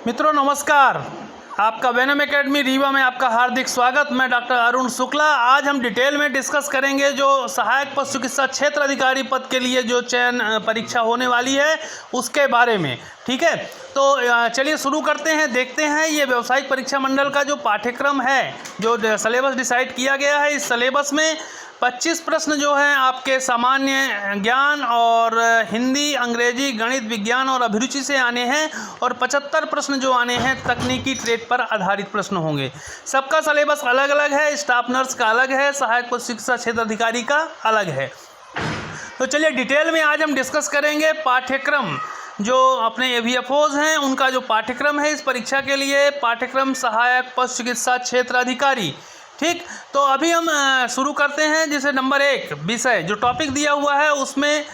मित्रों नमस्कार, आपका वेनम एकेडमी रीवा में आपका हार्दिक स्वागत। मैं डॉक्टर अरुण शुक्ला। आज हम डिटेल में डिस्कस करेंगे जो सहायक पशु चिकित्सा क्षेत्र अधिकारी पद के लिए जो चयन परीक्षा होने वाली है उसके बारे में। ठीक है, तो चलिए शुरू करते हैं। देखते हैं ये व्यावसायिक परीक्षा मंडल का जो पाठ्यक्रम है, जो सिलेबस डिसाइड किया गया है, इस सिलेबस में 25 प्रश्न जो हैं आपके सामान्य ज्ञान और हिंदी, अंग्रेजी, गणित, विज्ञान और अभिरुचि से आने हैं और 75 प्रश्न जो आने हैं तकनीकी ट्रेड पर आधारित प्रश्न होंगे। सबका सिलेबस अलग अलग है, स्टाफ नर्स का अलग है, सहायक पशु चिकित्सा क्षेत्र अधिकारी का अलग है। तो चलिए डिटेल में आज हम डिस्कस करेंगे पाठ्यक्रम। जो अपने AVFOs हैं उनका जो पाठ्यक्रम है इस परीक्षा के लिए, पाठ्यक्रम सहायक पशु चिकित्सा क्षेत्र अधिकारी। ठीक, तो अभी हम शुरू करते हैं। जैसे नंबर 1 विषय जो टॉपिक दिया हुआ है उसमें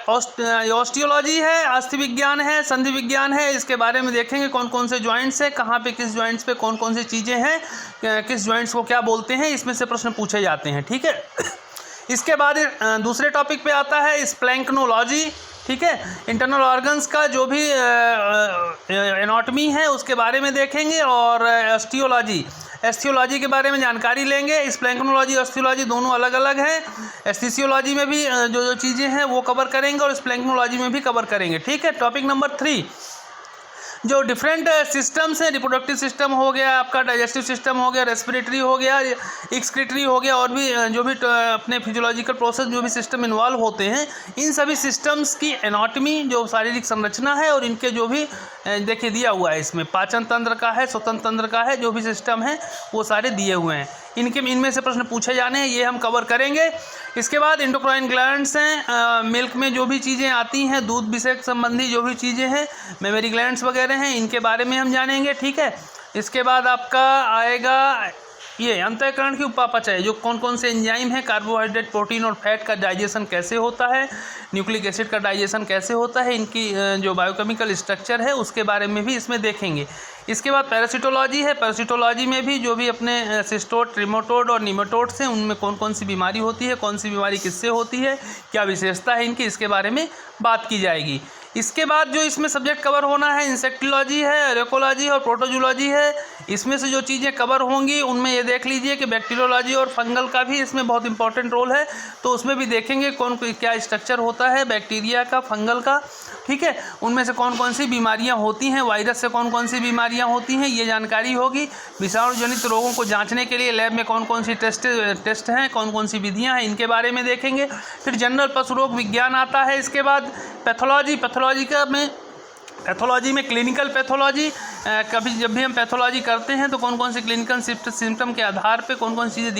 ऑस्टियोलॉजी है, अस्थि विज्ञान है, संधि विज्ञान है। इसके बारे में देखेंगे कौन कौन से जॉइंट्स हैं, कहाँ पे किस जॉइंट्स पे कौन कौन सी चीज़ें हैं, किस जॉइंट्स को क्या बोलते हैं, इसमें से प्रश्न पूछे जाते हैं। ठीक है, इसके बाद दूसरे टॉपिक पे आता है स्प्लैंक्नोलॉजी। ठीक है, इंटरनल ऑर्गन्स का जो भी एनाटॉमी है उसके बारे में देखेंगे और एस्थियोलॉजी के बारे में जानकारी लेंगे। स्प्लैंक्नोलॉजी और एस्थियोलॉजी दोनों अलग अलग हैं। एस्थीसियोलॉजी में भी जो चीज़ें हैं वो कवर करेंगे और स्प्लैंक्नोलॉजी में भी कवर करेंगे। ठीक है, टॉपिक नंबर 3 जो डिफरेंट सिस्टम्स हैं, रिप्रोडक्टिव सिस्टम हो गया, आपका डाइजेस्टिव सिस्टम हो गया, रेस्पिरेटरी हो गया, एक्सक्रीटरी हो गया, और भी जो भी अपने फिजियोलॉजिकल प्रोसेस जो भी सिस्टम इन्वॉल्व होते हैं, इन सभी सिस्टम्स की एनाटॉमी जो शारीरिक संरचना है और इनके जो भी देखिए दिया हुआ है, इसमें पाचन तंत्र का है, स्वतंत्र तंत्र का है, जो भी सिस्टम है वो सारे दिए हुए हैं। इनमें से प्रश्न पूछे जाने हैं, ये हम कवर करेंगे। इसके बाद एंडोक्राइन ग्लैंड्स हैं, मिल्क में जो भी चीज़ें आती हैं, दूध विषयक संबंधी जो भी चीज़ें हैं, मेमरी ग्लैंड्स वगैरह हैं, इनके बारे में हम जानेंगे। ठीक है, इसके बाद आपका आएगा ये अंतःकरण की उपापचय, जो कौन कौन से एंजाइम हैं, कार्बोहाइड्रेट, प्रोटीन और फैट का डाइजेशन कैसे होता है, न्यूक्लिक एसिड का डाइजेशन कैसे होता है, इनकी जो बायोकेमिकल स्ट्रक्चर है उसके बारे में भी इसमें देखेंगे। इसके बाद पैरासिटोलॉजी है। पैरासिटोलॉजी में भी जो भी अपने सिस्टोड, ट्रिमोटोड और निमेटोड्स हैं उनमें कौन कौन सी बीमारी होती है, कौन सी बीमारी किससे होती है, क्या विशेषता है इनकी, इसके बारे में बात की जाएगी। इसके बाद जो इसमें सब्जेक्ट कवर होना है इंसेक्टोलॉजी है, रेकोलॉजी और प्रोटोजोलॉजी है। इसमें से जो चीज़ें कवर होंगी उनमें ये देख लीजिए कि बैक्टीरियोलॉजी और फंगल का भी इसमें बहुत इंपॉर्टेंट रोल है, तो उसमें भी देखेंगे कौन क्या स्ट्रक्चर होता है बैक्टीरिया का, फंगल का। ठीक है, उनमें से कौन कौन सी बीमारियां होती हैं, वायरस से कौन कौन सी बीमारियां होती हैं, ये जानकारी होगी। विषाणु जनित रोगों को जांचने के लिए लैब में कौन कौन सी टेस्ट हैं, कौन कौन सी विधियां हैं, इनके बारे में देखेंगे। फिर जनरल पशु रोग विज्ञान आता है। इसके बाद पैथोलॉजी में क्लिनिकल पैथोलॉजी, कभी जब भी हम पैथोलॉजी करते हैं तो कौन कौन सी क्लिनिकल सिम्टम के आधार पे कौन कौन सी चीज़ें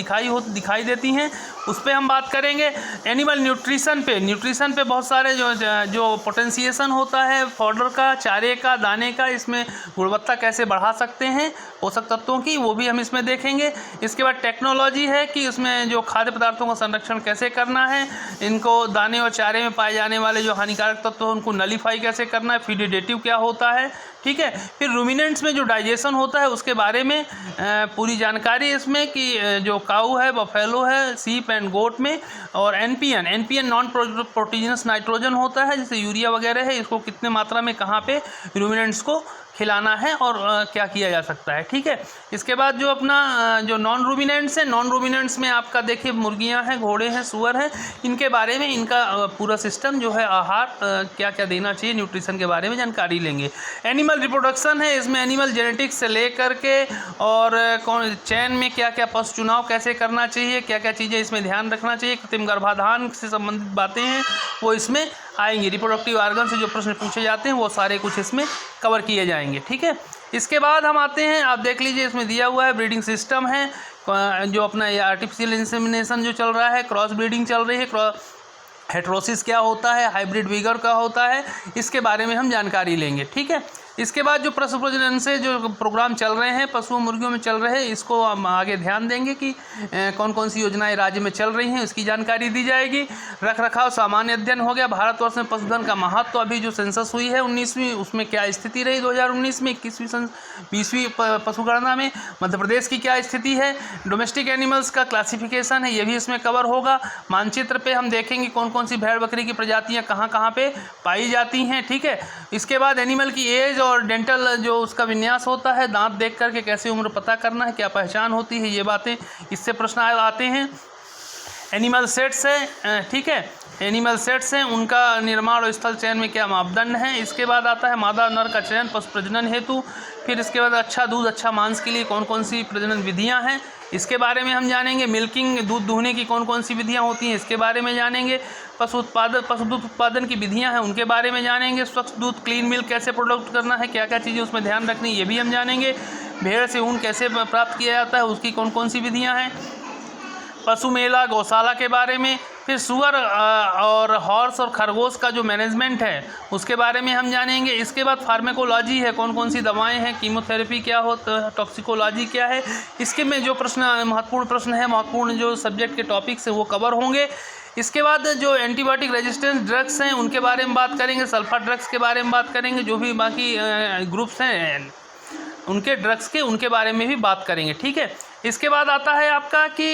दिखाई देती हैं, उस पर हम बात करेंगे। एनिमल न्यूट्रिशन पे बहुत सारे जो पोटेंशिएशन होता है फॉडर का, चारे का, दाने का, इसमें गुणवत्ता कैसे बढ़ा सकते हैं पोषक तत्वों की, वो भी हम इसमें देखेंगे। इसके बाद टेक्नोलॉजी है कि उसमें जो खाद्य पदार्थों का संरक्षण कैसे करना है, इनको दाने और चारे में पाए जाने वाले जो हानिकारक तत्व हैं उनको नलीफाई कैसे करना है, फीडेटिव क्या होता है। ठीक है, फिर रूमिनेंट्स में जो डाइजेशन होता है उसके बारे में पूरी जानकारी इसमें कि जो काऊ है, बफेलो है, सीप एंड गोट में, और एनपीएन नॉन प्रोटीजिनस नाइट्रोजन होता है, जैसे यूरिया वगैरह है, इसको कितने मात्रा में कहाँ पे रूमिनेंट्स को खिलाना है और क्या किया जा सकता है। ठीक है, इसके बाद जो अपना जो नॉन रूमिनेंट्स हैं, नॉन रूमिनेंट्स में आपका देखिए मुर्गियां हैं, घोड़े हैं, सुअर हैं, इनके बारे में इनका पूरा सिस्टम जो है आहार क्या क्या देना चाहिए, न्यूट्रिशन के बारे में जानकारी लेंगे। एनिमल रिप्रोडक्शन है, इसमें एनिमल जेनेटिक्स से लेकर के और कौन चयन में क्या क्या पशु चुनाव कैसे करना चाहिए, क्या क्या चीज़ें इसमें ध्यान रखना चाहिए, कृत्रिम गर्भाधान से संबंधित बातें हैं वो इसमें आएंगी। रिप्रोडक्टिव ऑर्गन से जो प्रश्न पूछे जाते हैं वो सारे कुछ इसमें कवर किए जाएंगे। ठीक है, इसके बाद हम आते हैं, आप देख लीजिए इसमें दिया हुआ है ब्रीडिंग सिस्टम है, जो अपना ये आर्टिफिशियल इंसेमिनेशन जो चल रहा है, क्रॉस ब्रीडिंग चल रही है, हेट्रोसिस क्या होता है, हाइब्रिड विगर क्या होता है, इसके बारे में हम जानकारी लेंगे। ठीक है, इसके बाद जो पशु प्रजनन से जो प्रोग्राम चल रहे हैं पशुओं मुर्गियों में चल रहे हैं, इसको हम आगे ध्यान देंगे कि कौन कौन सी योजनाएं राज्य में चल रही हैं, इसकी जानकारी दी जाएगी। रख रखाव सामान्य अध्ययन हो गया, भारतवर्ष में पशुधन का महत्व, अभी जो सेंसस हुई है 19वीं, उसमें क्या स्थिति रही 2019 में, 20वीं पशुगणना में मध्य प्रदेश की क्या स्थिति है। डोमेस्टिक एनिमल्स का क्लासिफिकेशन है, ये भी इसमें कवर होगा। मानचित्र पे हम देखेंगे कौन कौन सी भेड़ बकरी की प्रजातियाँ कहाँ कहाँ पे पाई जाती हैं। ठीक है, इसके बाद एनिमल की एज और डेंटल जो उसका विन्यास होता है, दांत देख करके कैसे उम्र पता करना है, क्या पहचान होती है, ये बातें इससे प्रश्न आते हैं। एनिमल सेट्स है, ठीक है, एनिमल सेट्स हैं, उनका निर्माण और स्थल चयन में क्या मापदंड है। इसके बाद आता है मादा नर का चयन पशु प्रजनन हेतु। फिर इसके बाद अच्छा दूध अच्छा मांस के लिए कौन कौन सी प्रजनन विधियां हैं, इसके बारे में हम जानेंगे। मिल्किंग दूध दूहने की कौन कौन सी विधियां होती हैं, इसके बारे में जानेंगे। पशु दूध उत्पादन की विधियां हैं, उनके बारे में जानेंगे। स्वच्छ दूध क्लीन मिल्क कैसे प्रोडक्ट करना है, क्या क्या चीज़ें उसमें ध्यान रखनी, ये भी हम जानेंगे। भेड़ से ऊन कैसे प्राप्त किया जाता है, उसकी कौन कौन सी विधियाँ हैं। पशु मेला गौशाला के बारे में। फिर सुअर और हॉर्स और खरगोश का जो मैनेजमेंट है उसके बारे में हम जानेंगे। इसके बाद फार्मेकोलॉजी है, कौन कौन सी दवाएं हैं, कीमोथेरेपी क्या होता है, टॉक्सिकोलॉजी क्या है। इसके में जो प्रश्न महत्वपूर्ण प्रश्न है, महत्वपूर्ण जो सब्जेक्ट के टॉपिक्स हैं वो कवर होंगे। इसके बाद जो एंटीबायोटिक रेजिस्टेंस ड्रग्स हैं उनके बारे में बात करेंगे, सल्फा ड्रग्स के बारे में बात करेंगे, जो भी बाकी ग्रुप्स हैं उनके ड्रग्स के उनके बारे में भी बात करेंगे, ठीक है। इसके बाद आता है आपका कि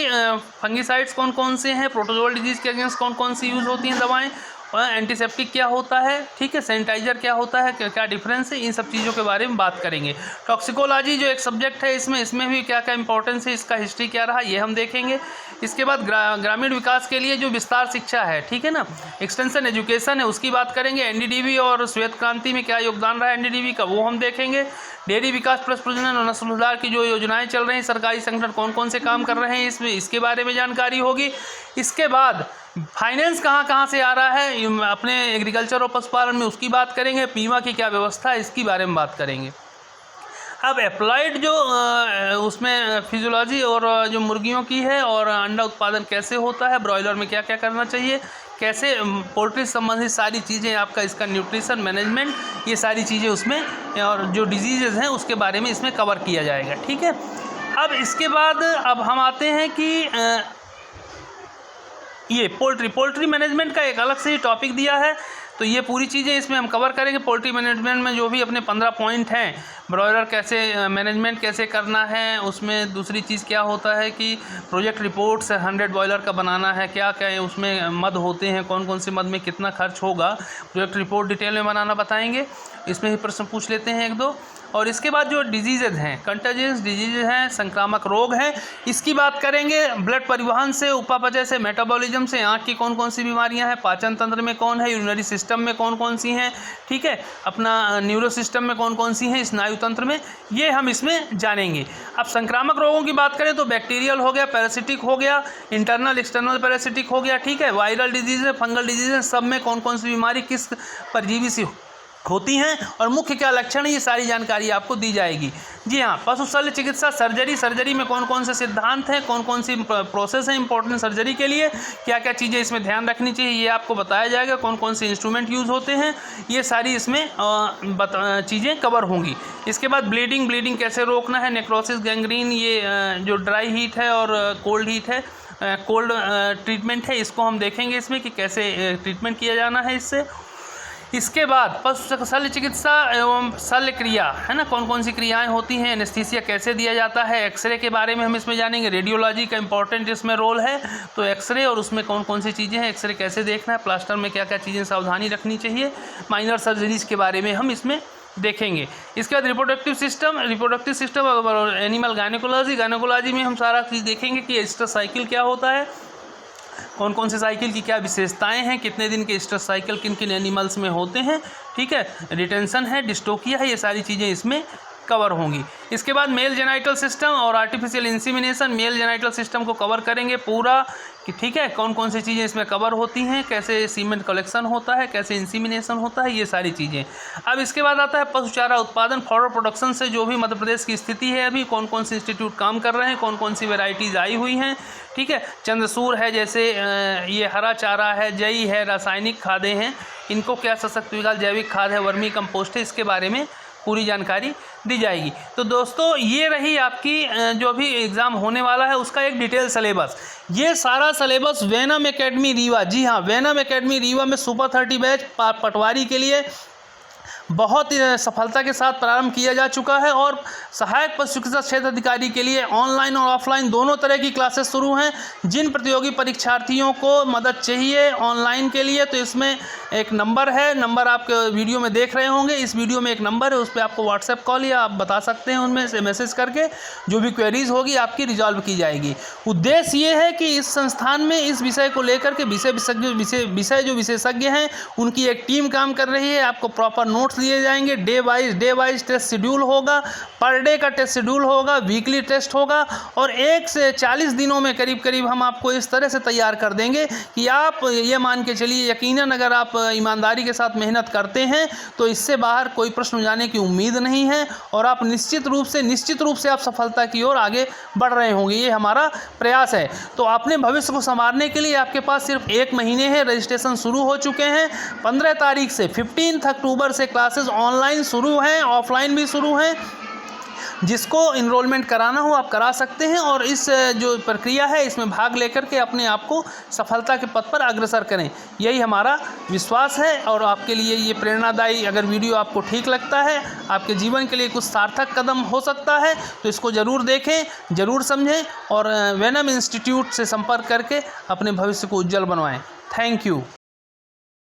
फंगीसाइड्स कौन कौन से हैं, प्रोटोजोल डिजीज़ के अगेंस्ट कौन कौन सी यूज़ होती हैं दवाएं, एंटीसेप्टिक क्या होता है, ठीक है, सैनिटाइजर क्या होता है, क्या डिफरेंस है, इन सब चीज़ों के बारे में बात करेंगे। टॉक्सिकोलॉजी जो एक सब्जेक्ट है इसमें भी क्या क्या इंपॉर्टेंस है, इसका हिस्ट्री क्या रहा, ये हम देखेंगे। इसके बाद ग्रामीण विकास के लिए जो विस्तार शिक्षा है, ठीक है ना, एक्सटेंशन एजुकेशन है, उसकी बात करेंगे। एनडीडीबी और श्वेत क्रांति में क्या योगदान रहा एनडीडीबी का, वो हम देखेंगे। डेयरी विकास प्लस प्रजनन और नस्ल सुधार की जो योजनाएं चल रही हैं, सरकारी संगठन कौन कौन से काम कर रहे हैं इसमें, इसके बारे में जानकारी होगी। इसके बाद फाइनेंस कहाँ से आ रहा है अपने एग्रीकल्चर और पशुपालन में, उसकी बात करेंगे। बीमा की क्या व्यवस्था है, इसकी बारे में बात करेंगे। अब अप्लाइड जो उसमें फिजियोलॉजी और जो मुर्गियों की है और अंडा उत्पादन कैसे होता है, ब्रॉयलर में क्या क्या करना चाहिए, कैसे पोल्ट्री संबंधित सारी चीज़ें, आपका इसका न्यूट्रिशन मैनेजमेंट, ये सारी चीज़ें उसमें, और जो डिजीज़ हैं उसके बारे में इसमें कवर किया जाएगा, ठीक है। अब इसके बाद अब हम आते हैं कि ये पोल्ट्री मैनेजमेंट का एक अलग से ही टॉपिक दिया है, तो ये पूरी चीज़ें इसमें हम कवर करेंगे। पोल्ट्री मैनेजमेंट में जो भी अपने 15 पॉइंट हैं, ब्रॉयलर कैसे मैनेजमेंट कैसे करना है, उसमें दूसरी चीज़ क्या होता है कि प्रोजेक्ट रिपोर्ट्स 100 बॉयलर का बनाना है, क्या क्या है उसमें मद होते हैं, कौन कौन से मद में कितना खर्च होगा, प्रोजेक्ट रिपोर्ट डिटेल में बनाना बताएंगे। इसमें ही प्रश्न पूछ लेते हैं एक दो। और इसके बाद जो डिजीज़ हैं, कंटेजियस डिजीज़ हैं, संक्रामक रोग हैं, इसकी बात करेंगे। ब्लड परिवहन से, उपापचय से, मेटाबॉलिज्म से, आँख की कौन कौन सी बीमारियां हैं, पाचन तंत्र में कौन है, यूरिनरी सिस्टम में कौन कौन सी हैं, ठीक है, अपना न्यूरो सिस्टम में कौन कौन सी हैं, स्नायु तंत्र में, ये हम इसमें जानेंगे। अब संक्रामक रोगों की बात करें तो बैक्टीरियल हो गया, पैरासिटिक हो गया, इंटरनल एक्सटर्नल पैरासिटिक हो गया, ठीक है, वायरल डिजीज़ है, फंगल डिजीज़ है, सब में कौन कौन सी बीमारी किस परजीवी से होती हैं और मुख्य क्या लक्षण है, ये सारी जानकारी आपको दी जाएगी। जी हाँ, पशु शल्य चिकित्सा सर्जरी में कौन कौन से सिद्धांत हैं, कौन कौन सी प्रोसेस हैं इंपॉर्टेंट सर्जरी के लिए, क्या क्या चीज़ें इसमें ध्यान रखनी चाहिए, ये आपको बताया जाएगा। कौन कौन से इंस्ट्रूमेंट यूज़ होते हैं, ये सारी इसमें चीज़ें कवर होंगी। इसके बाद ब्लीडिंग कैसे रोकना है, नेक्रोसिस, गैंग्रीन, ये जो ड्राई हीट है और कोल्ड हीट है, कोल्ड ट्रीटमेंट है, इसको हम देखेंगे इसमें कि कैसे ट्रीटमेंट किया जाना है इससे। इसके बाद पशु शल्य चिकित्सा एवं शल्य क्रिया है ना, कौन कौन सी क्रियाएं होती हैं, एनेस्थीसिया कैसे दिया जाता है, एक्सरे के बारे में हम इसमें जानेंगे। रेडियोलॉजी का इंपॉर्टेंट इसमें रोल है, तो एक्सरे और उसमें कौन कौन सी चीज़ें हैं, एक्सरे कैसे देखना है, प्लास्टर में क्या क्या चीज़ें सावधानी रखनी चाहिए, माइनर सर्जरीज के बारे में हम इसमें देखेंगे। इसके बाद रिप्रोडक्टिव सिस्टम और एनिमल गायनेकोलॉजी में हम सारा चीज़ देखेंगे कि एस्ट्रस साइकिल क्या होता है, कौन कौन से साइकिल की क्या विशेषताएं हैं, कितने दिन के स्ट्रेस साइकिल किन किन एनिमल्स में होते हैं, ठीक है, रिटेंशन है, डिस्टोकिया है, ये सारी चीज़ें इसमें कवर होंगी। इसके बाद मेल जेनाइटल सिस्टम और आर्टिफिशियल इंसीमिनेशन, मेल जेनाइटल सिस्टम को कवर करेंगे पूरा कि ठीक है, कौन कौन सी चीज़ें इसमें कवर होती हैं, कैसे सीमेंट कलेक्शन होता है, कैसे इंसीमिनेशन होता है, ये सारी चीज़ें। अब इसके बाद आता है पशु चारा उत्पादन, फॉरवर्ड प्रोडक्शन से जो भी मध्य प्रदेश की स्थिति है, अभी कौन कौन से इंस्टीट्यूट काम कर रहे हैं, कौन कौन सी वेराइटीज़ आई हुई हैं, ठीक है, चंद्रसूर है, जैसे ये हरा चारा है, जई है, रासायनिक खादें हैं, इनको क्या सशक्त विकास, जैविक खाद है, वर्मी कंपोस्ट है, इसके बारे में पूरी जानकारी दी जाएगी। तो दोस्तों ये रही आपकी जो भी एग्ज़ाम होने वाला है उसका एक डिटेल सिलेबस। ये सारा सिलेबस वेनम एकेडमी रीवा, जी हाँ, वेनम एकेडमी रीवा में सुपर 30 बैच पटवारी के लिए बहुत सफलता के साथ प्रारंभ किया जा चुका है और सहायक पशु चिकित्सा क्षेत्र अधिकारी के लिए ऑनलाइन और ऑफलाइन दोनों तरह की क्लासेस शुरू हैं। जिन प्रतियोगी परीक्षार्थियों को मदद चाहिए ऑनलाइन के लिए, तो इसमें एक नंबर है, नंबर आप वीडियो में देख रहे होंगे। इस वीडियो में एक नंबर है, उस पर आपको व्हाट्सएप कॉल या आप बता सकते हैं, उनमें से मैसेज करके जो भी क्वेरीज होगी आपकी रिजॉल्व की जाएगी। उद्देश्य ये है कि इस संस्थान में इस विषय को लेकर के विषय जो विशेषज्ञ हैं उनकी एक टीम काम कर रही है। आपको प्रॉपर नोट्स दिए जाएंगे, डे वाइज टेस्ट शेड्यूल होगा, पर डे का टेस्ट शेड्यूल होगा, वीकली टेस्ट होगा और 1 से 40 दिनों में करीब हम आपको इस तरह से तैयार कर देंगे कि आप ये मान के चलिए, यकीनन अगर आप ईमानदारी के साथ मेहनत करते हैं तो इससे बाहर कोई प्रश्न जाने की उम्मीद नहीं है और आप निश्चित रूप से आप सफलता की ओर आगे बढ़ रहे होंगे। ये हमारा प्रयास है। तो अपने भविष्य को संवारने के लिए आपके पास सिर्फ 1 महीने है। रजिस्ट्रेशन शुरू हो चुके हैं। 15 तारीख से 15 अक्टूबर से क्लासेस ऑनलाइन शुरू हैं, ऑफलाइन भी शुरू हैं। जिसको इनरोलमेंट कराना हो आप करा सकते हैं और इस जो प्रक्रिया है इसमें भाग लेकर के अपने आप को सफलता के पथ पर अग्रसर करें, यही हमारा विश्वास है। और आपके लिए ये प्रेरणादायी अगर वीडियो आपको ठीक लगता है, आपके जीवन के लिए कुछ सार्थक कदम हो सकता है, तो इसको ज़रूर देखें, ज़रूर समझें और वेनम इंस्टीट्यूट से संपर्क करके अपने भविष्य को उज्जवल बनवाएं। Thank you.